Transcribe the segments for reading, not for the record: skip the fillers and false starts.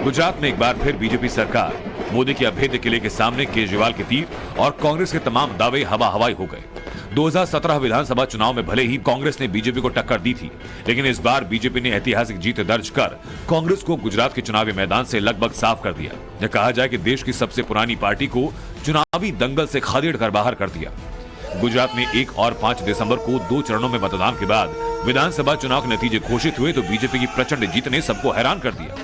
गुजरात में एक बार फिर बीजेपी सरकार, मोदी के अभेद्य किले के सामने केजरीवाल के तीर और कांग्रेस के तमाम दावे हवा हवाई हो गए। 2017 विधानसभा चुनाव में भले ही कांग्रेस ने बीजेपी को टक्कर दी थी, लेकिन इस बार बीजेपी ने ऐतिहासिक जीत दर्ज कर कांग्रेस को गुजरात के चुनावी मैदान से लगभग साफ कर दिया। यह कहा जाए कि देश की सबसे पुरानी पार्टी को चुनावी दंगल से खदेड़ कर बाहर कर दिया। गुजरात में 1 और 5 दिसंबर को 2 चरणों में मतदान के बाद विधानसभा चुनाव के नतीजे घोषित हुए तो बीजेपी की प्रचंड जीत ने सबको हैरान कर दिया,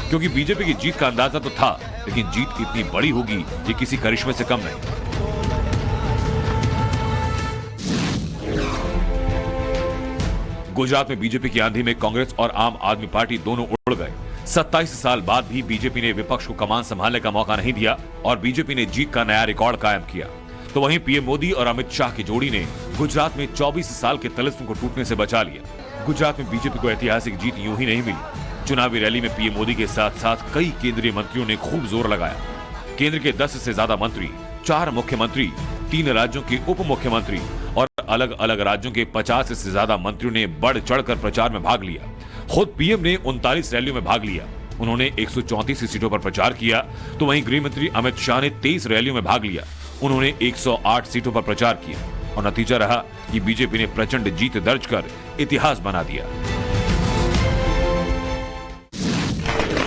क्योंकि बीजेपी की जीत का अंदाजा तो था, लेकिन जीत इतनी बड़ी होगी ये किसी करिश्मे से कम नहीं। गुजरात में बीजेपी की आंधी में कांग्रेस और आम आदमी पार्टी दोनों उड़ गए। 27 साल बाद भी बीजेपी ने विपक्ष को कमान संभालने का मौका नहीं दिया और बीजेपी ने जीत का नया रिकॉर्ड कायम किया। तो वहीं पीएम मोदी और अमित शाह की जोड़ी ने गुजरात में 24 साल के तलिस्म को टूटने से बचा लिया। गुजरात में बीजेपी को ऐतिहासिक जीत यूं ही नहीं मिली। चुनावी रैली में पीएम मोदी के साथ साथ कई केंद्रीय मंत्रियों ने खूब जोर लगाया। केंद्र के 10 से ज्यादा मंत्री, 4 मुख्यमंत्री, 3 राज्यों के उप मुख्यमंत्री और अलग अलग राज्यों के 50 से ज्यादा मंत्रियों ने बढ़ चढ़कर प्रचार में भाग लिया। खुद पीएम ने 39 रैलियों में भाग लिया। उन्होंने 134 सीटों पर प्रचार किया, तो वहीं गृह मंत्री अमित शाह ने 23 रैलियों में भाग लिया। उन्होंने 108 सीटों पर प्रचार किया और नतीजा रहा कि बीजेपी ने प्रचंड जीत दर्ज कर इतिहास बना दिया।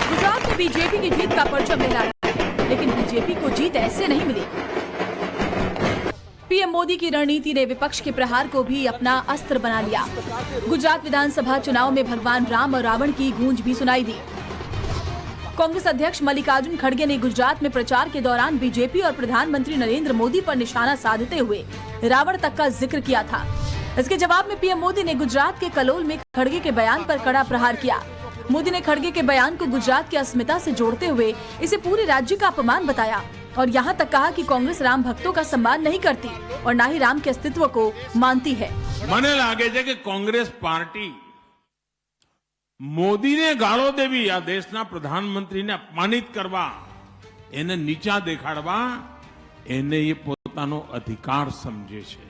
गुजरात में बीजेपी की जीत का परचम लहरा रहा है, लेकिन बीजेपी को जीत ऐसे नहीं मिली। पीएम मोदी की रणनीति ने विपक्ष के प्रहार को भी अपना अस्त्र बना लिया। गुजरात विधानसभा चुनाव में भगवान राम और रावण की गूंज भी सुनाई दी। कांग्रेस अध्यक्ष मल्लिकार्जुन खड़गे ने गुजरात में प्रचार के दौरान बीजेपी और प्रधानमंत्री नरेंद्र मोदी पर निशाना साधते हुए रावण तक का जिक्र किया था। इसके जवाब में पीएम मोदी ने गुजरात के कलोल में खड़गे के बयान पर कड़ा प्रहार किया। मोदी ने खड़गे के बयान को गुजरात की अस्मिता से जोड़ते हुए इसे पूरे राज्य का अपमान बताया और यहाँ तक कहा कि कांग्रेस राम भक्तों का सम्मान नहीं करती और न ही राम के अस्तित्व को मानती है। મને લાગે છે કે કોંગ્રેસ પાર્ટી મોદીને ગાળો દેવી આ દેશના પ્રધાનમંત્રીને અપમાનિત કરવા, એને નીચા દેખાડવા, એને એ પોતાનો અધિકાર સમજે છે।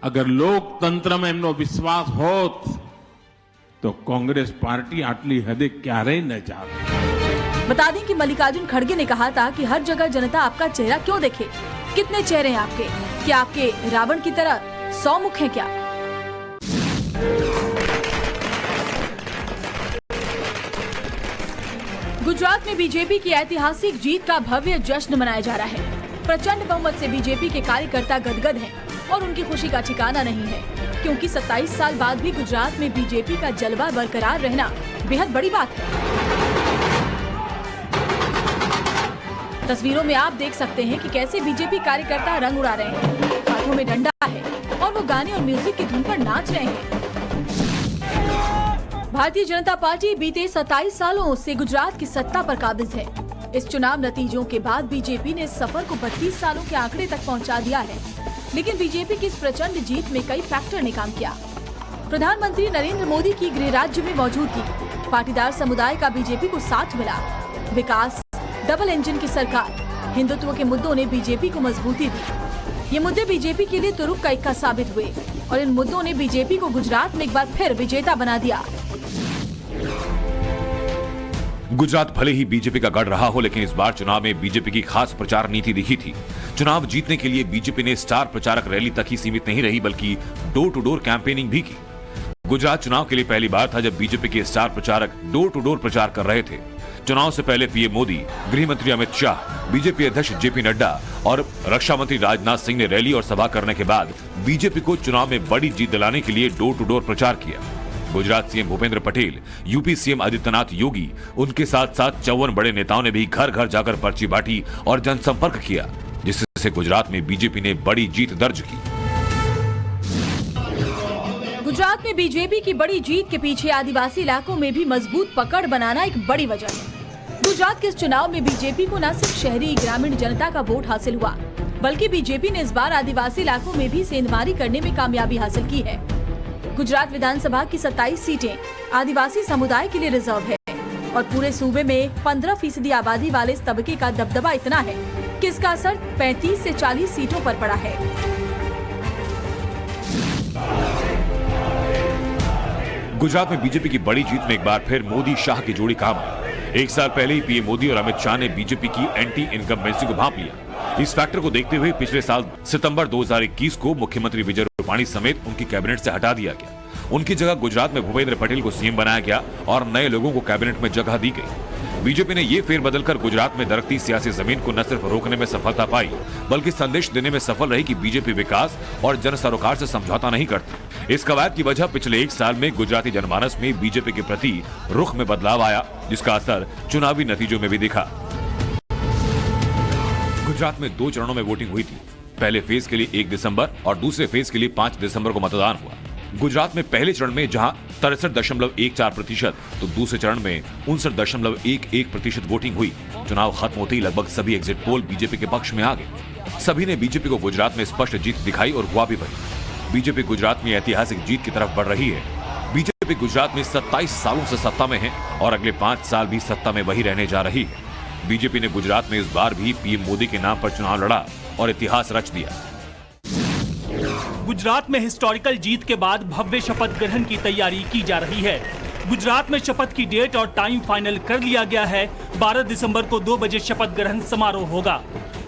અગર લોકતંત્રમાં એમનો વિશ્વાસ હોત તો કોંગ્રેસ પાર્ટી આટલી હદે ક્યારેય ન જાવે। बता दें कि मल्लिकार्जुन खड़गे ने कहा था कि हर जगह जनता आपका चेहरा क्यों देखे, कितने चेहरे हैं आपके, क्या आपके रावण की तरह 100 मुख हैं क्या? गुजरात में बीजेपी की ऐतिहासिक जीत का भव्य जश्न मनाया जा रहा है। प्रचंड बहुमत से बीजेपी के कार्यकर्ता गदगद हैं और उनकी खुशी का ठिकाना नहीं है, क्योंकि 27 साल बाद भी गुजरात में बीजेपी का जलवा बरकरार रहना बेहद बड़ी बात है। तस्वीरों में आप देख सकते हैं कि कैसे बीजेपी कार्यकर्ता रंग उड़ा रहे हैं, हाथों में डंडा है और वो गाने और म्यूजिक की धुन पर नाच रहे हैं। भारतीय जनता पार्टी बीते 27 सालों से गुजरात की सत्ता पर काबिज है। इस चुनाव नतीजों के बाद बीजेपी ने सफर को 32 सालों के आंकड़े तक पहुंचा दिया है, लेकिन बीजेपी की इस प्रचंड जीत में कई फैक्टर ने काम किया। प्रधानमंत्री नरेंद्र मोदी की गृह राज्य में मौजूदगी, पाटीदार समुदाय का बीजेपी को साथ मिला, विकास, डबल इंजन की सरकार, हिंदुत्व के मुद्दों ने बीजेपी को मजबूती दी। ये मुद्दे बीजेपी के लिए तुरुप का इक्का साबित हुए और इन मुद्दों ने बीजेपी को गुजरात में एक बार फिर विजेता बना दिया। गुजरात भले ही बीजेपी का गढ़ रहा हो, लेकिन इस बार चुनाव में बीजेपी की खास प्रचार नीति दिखी थी। चुनाव जीतने के लिए बीजेपी ने स्टार प्रचारक रैली तक ही सीमित नहीं रही, बल्कि डोर टू डोर कैंपेनिंग भी की। गुजरात चुनाव के लिए पहली बार था जब बीजेपी के स्टार प्रचारक डोर टू डोर प्रचार कर रहे थे। चुनाव से पहले पीएम मोदी, गृह मंत्री अमित शाह, बीजेपी अध्यक्ष जेपी नड्डा और रक्षा मंत्री राजनाथ सिंह ने रैली और सभा करने के बाद बीजेपी को चुनाव में बड़ी जीत दिलाने के लिए डोर टू डोर प्रचार किया। Gujarat CM Bhupendra Patel, UP CM Adityanath Yogi, उनके साथ साथ 54 बड़े नेताओं ने भी घर घर जाकर पर्ची बांटी और जनसंपर्क किया, जिससे गुजरात में बीजेपी ने बड़ी जीत दर्ज की। गुजरात में बीजेपी की बड़ी जीत के पीछे आदिवासी इलाकों में भी मजबूत पकड़ बनाना एक बड़ी वजह है। गुजरात के इस चुनाव में बीजेपी को न सिर्फ शहरी ग्रामीण जनता का वोट हासिल हुआ, बल्कि बीजेपी ने इस बार आदिवासी इलाकों में भी सेंधमारी करने में कामयाबी हासिल की है। गुजरात विधानसभा की 27 सीटें आदिवासी समुदाय के लिए रिजर्व है और पूरे सूबे में 15% आबादी वाले इस तबके का दबदबा इतना है कि इसका असर 35 से 40 सीटों पर पड़ा है। गुजरात में बीजेपी की बड़ी जीत में एक बार फिर मोदी शाह की जोड़ी काम आई। एक साल पहले ही पीएम मोदी और अमित शाह ने बीजेपी की एंटी इनकम्बेंसी को भांप लिया। इस फैक्टर को देखते हुए पिछले साल सितंबर 2021 को मुख्यमंत्री विजय रूपाणी समेत उनकी कैबिनेट से हटा दिया गया। उनकी जगह गुजरात में भूपेंद्र पटेल को सीएम बनाया गया और नए लोगों को कैबिनेट में जगह दी गई। बीजेपी ने ये फेरबदल कर गुजरात में दरकती सियासी जमीन को न सिर्फ रोकने में सफलता पाई, बल्कि संदेश देने में सफल रही कि बीजेपी विकास और जन सरोकार से समझौता नहीं करती। इस कवायद की वजह पिछले एक साल में गुजराती जनमानस में बीजेपी के प्रति रुख में बदलाव आया, जिसका असर चुनावी नतीजों में भी दिखा। गुजरात में 2 चरणों में वोटिंग हुई थी। पहले फेज के लिए 1 दिसंबर और दूसरे फेज के लिए 5 दिसंबर को मतदान हुआ। गुजरात में पहले चरण में जहां 63.14% तो दूसरे चरण में 59.11% वोटिंग हुई। चुनाव खत्म होते ही लगभग सभी एग्जिट पोल बीजेपी के पक्ष में आ गए। सभी ने बीजेपी को गुजरात में स्पष्ट जीत दिखाई और हुआ भी वही। बीजेपी गुजरात में ऐतिहासिक जीत की तरफ बढ़ रही है। बीजेपी गुजरात में 27 सालों से सत्ता में है और अगले 5 साल भी सत्ता में वही रहने जा रही है। बीजेपी ने गुजरात में इस बार भी पीएम मोदी के नाम पर चुनाव लड़ा और इतिहास रच दिया। गुजरात में हिस्टोरिकल जीत के बाद भव्य शपथ ग्रहण की तैयारी की जा रही है। गुजरात में शपथ की डेट और टाइम फाइनल कर लिया गया है। 12 दिसंबर को 2 बजे शपथ ग्रहण समारोह होगा।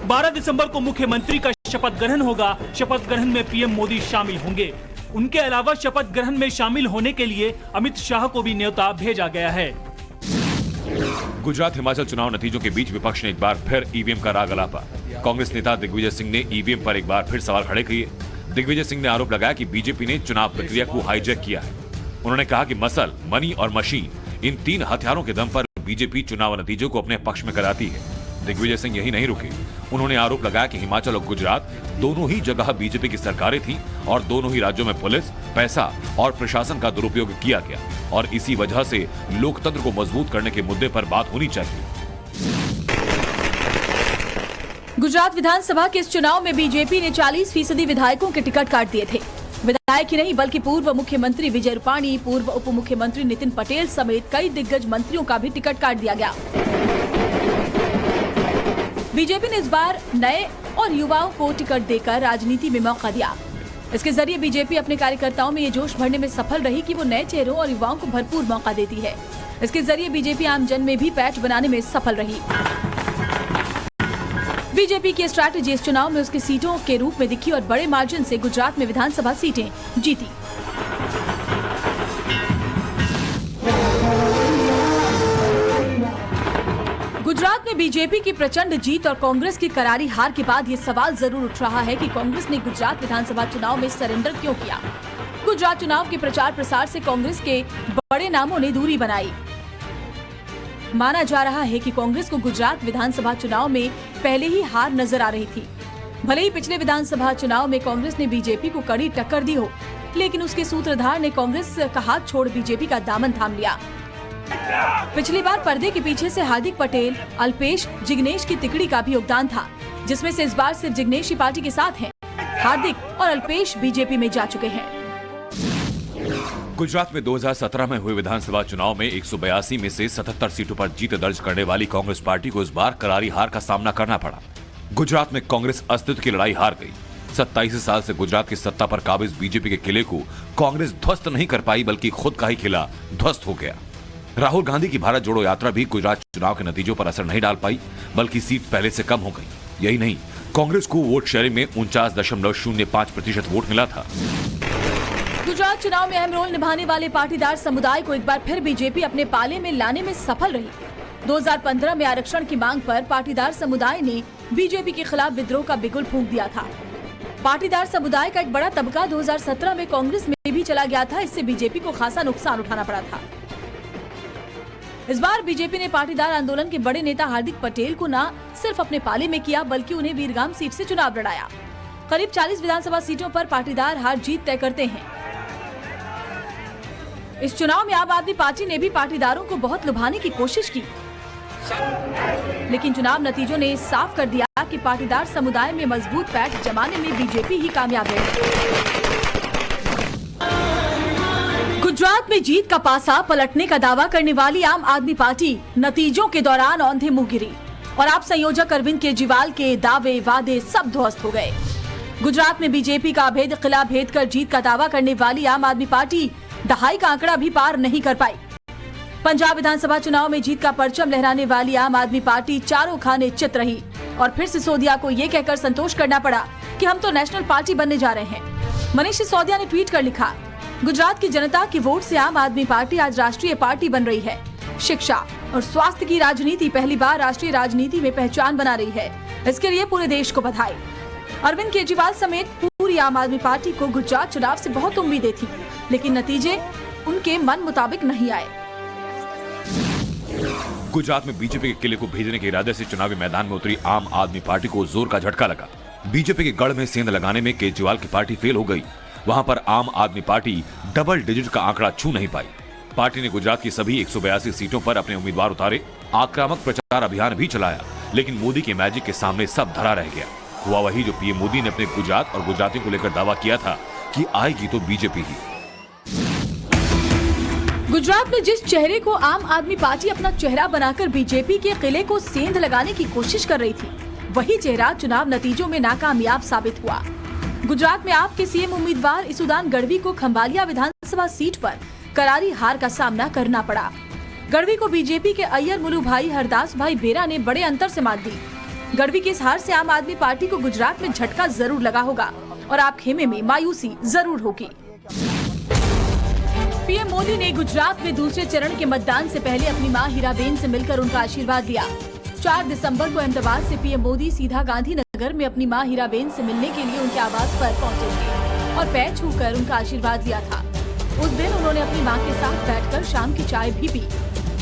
12 दिसंबर को मुख्यमंत्री का शपथ ग्रहण होगा। शपथ ग्रहण में पीएम मोदी शामिल होंगे। उनके अलावा शपथ ग्रहण में शामिल होने के लिए अमित शाह को भी न्योता भेजा गया है। गुजरात हिमाचल चुनाव नतीजों के बीच विपक्ष ने एक बार फिर ईवीएम का राग अलापा। कांग्रेस नेता दिग्विजय सिंह ने ईवीएम पर एक बार फिर सवाल खड़े किए। दिग्विजय सिंह ने आरोप लगाया कि बीजेपी ने चुनाव प्रक्रिया को हाईजैक किया है। उन्होंने कहा कि मसल, मनी और मशीन, इन 3 हथियारों के दम पर बीजेपी चुनाव नतीजों को अपने पक्ष में कराती है। दिग्विजय सिंह यही नहीं रुके। उन्होंने आरोप लगाया कि हिमाचल और गुजरात दोनों ही जगह बीजेपी की सरकारें थीं और दोनों ही राज्यों में पुलिस, पैसा और प्रशासन का दुरुपयोग किया गया और इसी वजह से लोकतंत्र को मजबूत करने के मुद्दे पर बात होनी चाहिए। गुजरात विधानसभा के इस चुनाव में बीजेपी ने 40% विधायकों के टिकट काट दिए थे। विधायक ही नहीं बल्कि पूर्व मुख्यमंत्री विजय रूपाणी, पूर्व उप मुख्यमंत्री नितिन पटेल समेत कई दिग्गज मंत्रियों का भी टिकट काट दिया गया। बीजेपी ने इस बार नए और युवाओं को टिकट देकर राजनीति में मौका दिया। इसके जरिए बीजेपी अपने कार्यकर्ताओं में ये जोश भरने में सफल रही कि वो नए चेहरों और युवाओं को भरपूर मौका देती है। इसके जरिए बीजेपी आम जन में भी पैठ बनाने में सफल रही। बीजेपी की स्ट्रैटेजी इस चुनाव में उसकी सीटों के रूप में दिखी और बड़े मार्जिन से गुजरात में विधानसभा सीटें जीती। गुजरात में बीजेपी की प्रचंड जीत और कांग्रेस की करारी हार के बाद ये सवाल जरूर उठ रहा है कि कांग्रेस ने गुजरात विधानसभा चुनाव में सरेंडर क्यों किया। गुजरात चुनाव के प्रचार प्रसार से कांग्रेस के बड़े नामों ने दूरी बनाई। माना जा रहा है कि कांग्रेस को गुजरात विधानसभा चुनाव में पहले ही हार नजर आ रही थी। भले ही पिछले विधानसभा चुनाव में कांग्रेस ने बीजेपी को कड़ी टक्कर दी हो, लेकिन उसके सूत्रधार ने कांग्रेस का हाथ छोड़ बीजेपी का दामन थाम लिया। पिछली बार पर्दे के पीछे से हार्दिक पटेल, अल्पेश, जिग्नेश की तिकड़ी का भी योगदान था, जिसमें से इस बार सिर्फ जिग्नेश ही पार्टी के साथ हैं। हार्दिक और अल्पेश बीजेपी में जा चुके हैं। गुजरात में 2017 में हुए विधानसभा चुनाव में 182 में से 77 सीटों पर जीत दर्ज करने वाली कांग्रेस पार्टी को इस बार करारी हार का सामना करना पड़ा। गुजरात में कांग्रेस अस्तित्व की लड़ाई हार गई। 27 साल से गुजरात की सत्ता पर काबिज बीजेपी के किले को कांग्रेस ध्वस्त नहीं कर पाई, बल्कि खुद का ही किला ध्वस्त हो गया। राहुल गांधी की भारत जोड़ो यात्रा भी गुजरात चुनाव के नतीजों पर असर नहीं डाल पाई, बल्कि सीट पहले से कम हो गई। यही नहीं, कांग्रेस को वोट शेयरिंग में 49.05% वोट मिला था। गुजरात चुनाव में अहम रोल निभाने वाले पाटीदार समुदाय को एक बार फिर बीजेपी अपने पाले में लाने में सफल रही। 2015 में आरक्षण की मांग पर पाटीदार समुदाय ने बीजेपी के खिलाफ विद्रोह का बिगुल फूंक दिया था। पाटीदार समुदाय का एक बड़ा तबका 2017 में कांग्रेस में भी चला गया था। इससे बीजेपी को खासा नुकसान उठाना पड़ा था। इस बार बीजेपी ने पाटीदार आंदोलन के बड़े नेता हार्दिक पटेल को न सिर्फ अपने पाले में किया, बल्कि उन्हें वीरगाम सीट से चुनाव लड़ाया। करीब 40 विधानसभा सीटों पर पाटीदार हार जीत तय करते हैं। इस चुनाव में आम आदमी पार्टी ने भी पाटीदारों को बहुत लुभाने की कोशिश की, लेकिन चुनाव नतीजों ने साफ कर दिया कि पाटीदार समुदाय में मजबूत पैठ जमाने में बीजेपी ही कामयाब है। गुजरात में जीत का पासा पलटने का दावा करने वाली आम आदमी पार्टी नतीजों के दौरान औंधे मुंह गिरी और आप संयोजक अरविंद केजरीवाल के दावे वादे सब ध्वस्त हो गए। गुजरात में बीजेपी का अभेद किला भेद कर जीत का दावा करने वाली आम आदमी पार्टी दहाई का आंकड़ा भी पार नहीं कर पाई। पंजाब विधानसभा चुनाव में जीत का परचम लहराने वाली आम आदमी पार्टी चारों खाने चित रही और फिर सिसोदिया को ये कहकर संतोष करना पड़ा कि हम तो नेशनल पार्टी बनने जा रहे हैं। मनीष सिसोदिया ने ट्वीट कर लिखा, गुजरात की जनता की वोट से आम आदमी पार्टी आज राष्ट्रीय पार्टी बन रही है। शिक्षा और स्वास्थ्य की राजनीति पहली बार राष्ट्रीय राजनीति में पहचान बना रही है। इसके लिए पूरे देश को बधाई। अरविंद केजरीवाल समेत पूरी आम आदमी पार्टी को गुजरात चुनाव से बहुत उम्मीदें थी, लेकिन नतीजे उनके मन मुताबिक नहीं आए। गुजरात में बीजेपी के किले को भेजने के इरादे से चुनावी मैदान में उतरी आम आदमी पार्टी को जोर का झटका लगा। बीजेपी के गढ़ में सेंध लगाने में केजरीवाल की पार्टी फेल हो गई। वहां पर आम आदमी पार्टी डबल डिजिट का आंकड़ा छू नहीं पाई। पार्टी ने गुजरात की सभी 182 सीटों पर अपने उम्मीदवार उतारे, आक्रामक प्रचार अभियान भी चलाया, लेकिन मोदी के मैजिक के सामने सब धरा रह गया। हुआ वही जो पीएम मोदी ने अपने गुजरात और गुजरातियों को लेकर दावा किया था कि आएगी तो बीजेपी ही। गुजरात में जिस चेहरे को आम आदमी पार्टी अपना चेहरा बनाकर बीजेपी के किले को सेंध लगाने की कोशिश कर रही थी, वही चेहरा चुनाव नतीजों में नाकामयाब साबित हुआ। गुजरात में आपके सीएम उम्मीदवार इसुदान गढ़वी को खंभालिया विधानसभा सीट पर करारी हार का सामना करना पड़ा। गढ़वी को बीजेपी के अय्यर मुलू भाई हरदास भाई बेरा ने बड़े अंतर से मात दी। गढ़वी की इस हार से आम आदमी पार्टी को गुजरात में झटका जरूर लगा होगा और आप खेमे में मायूसी जरूर होगी। पीएम मोदी ने गुजरात में दूसरे चरण के मतदान से पहले अपनी मां हीराबेन से मिलकर उनका आशीर्वाद लिया। 4 दिसंबर को अहमदाबाद से पीएम मोदी सीधा गांधीनगर में अपनी मां हीराबेन से मिलने के लिए उनके आवास पर पहुंचे थे और पैर छूकर उनका आशीर्वाद लिया था। उस दिन उन्होंने अपनी मां के साथ बैठकर शाम की चाय भी पी।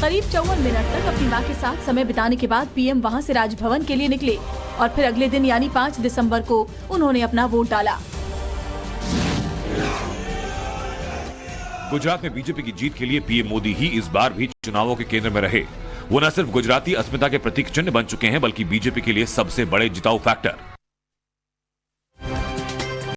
करीब 54 मिनट तक अपनी मां के साथ समय बिताने के बाद पीएम वहां से राजभवन के लिए निकले और फिर अगले दिन यानी 5 दिसंबर को उन्होंने अपना वोट डाला। गुजरात में बीजेपी की जीत के लिए पीएम मोदी ही इस बार भी चुनावों के केंद्र में रहे। वो न सिर्फ गुजराती अस्मिता के प्रतीक चिन्ह बन चुके हैं, बल्कि बीजेपी के लिए सबसे बड़े जिताऊ फैक्टर।